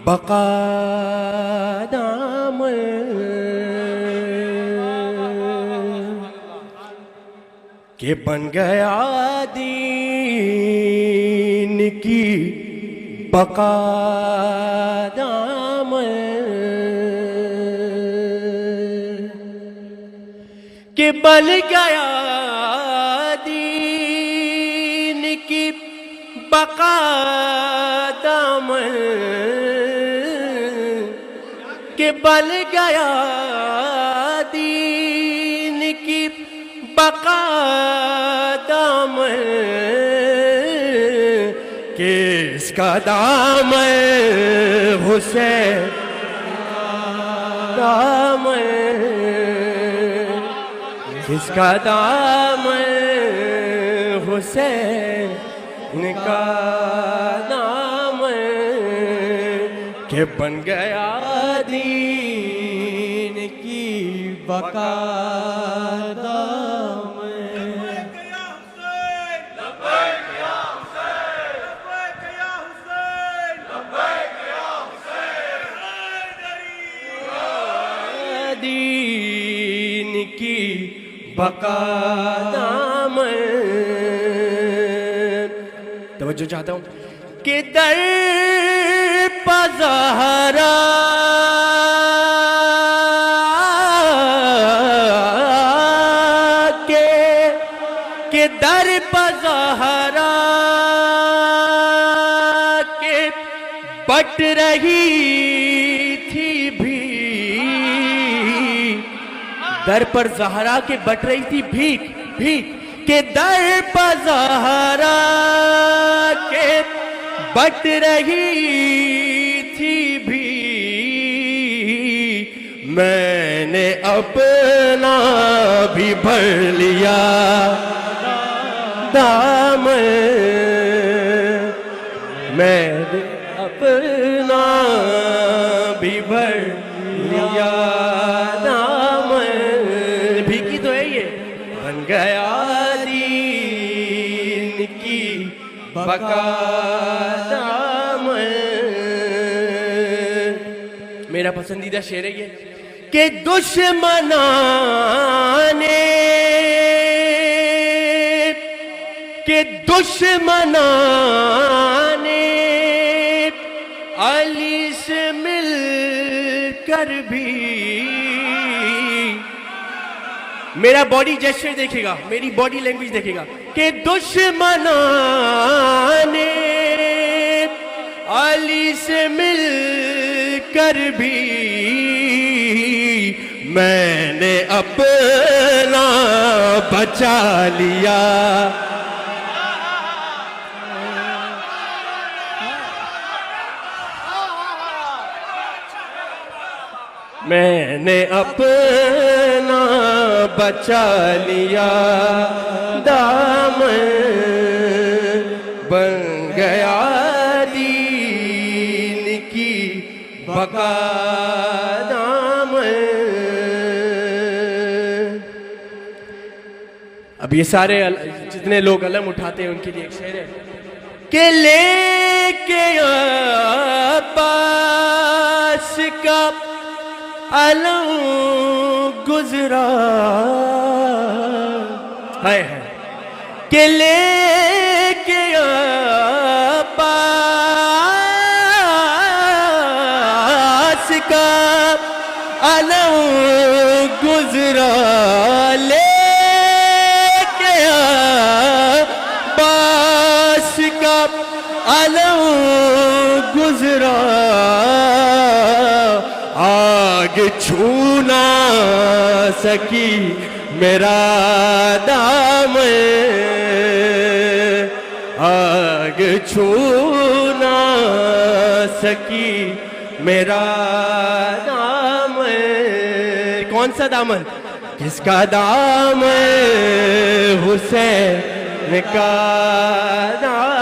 بقا دامن کہ بن گیا دین کی بقا دامن کہ بن گیا دین کی بقا دامن کہ بن گیا دین کی بقا دامن کس کا دامن حسین دامن کس کا دامن حسین کا دامن کہ بن گیا دین کی بقا دامن دین کی بقا دامن توجہ چاہتا ہوں کہ در پہ زہرا کہ در پہ زہرا کہ بٹ رہی تھی بھیک در پر زہرا کے بٹ رہی تھی بھیک کہ در پہ زہرا کے بٹ رہی تھی بھیک میں نے اپنا بھی بھر لیا دامن میں نے اپنا بھی بھر لیا دامن بھیکی تو ہے یہ بن گیا دین کی بقا دامن میرا پسندیدہ شعر ہے یہ کہ دشمنان علی سے مل کر بھی میرا باڈی جیسچر دیکھے گا میری باڈی لینگویج دیکھے گا کہ دشمنان علی سے مل کر بھی میں نے اپنا بچا لیا میں نے اپنا بچا لیا دامن بن گیا دین کی بقا دامن اب یہ سارے جتنے لوگ علم اٹھاتے ہیں ان کے لیے ایک شعر ہے کہ لے کے عباس کا علم گزرا ہے کہ لے کے عباس کا علم گزرا لے کے عباس کا علم گزرا آگ چھو نہ سکی میرا دامن آگ چھو نہ سکی میرا دامن کون سا دامن کس کا دامن حسین کا دامن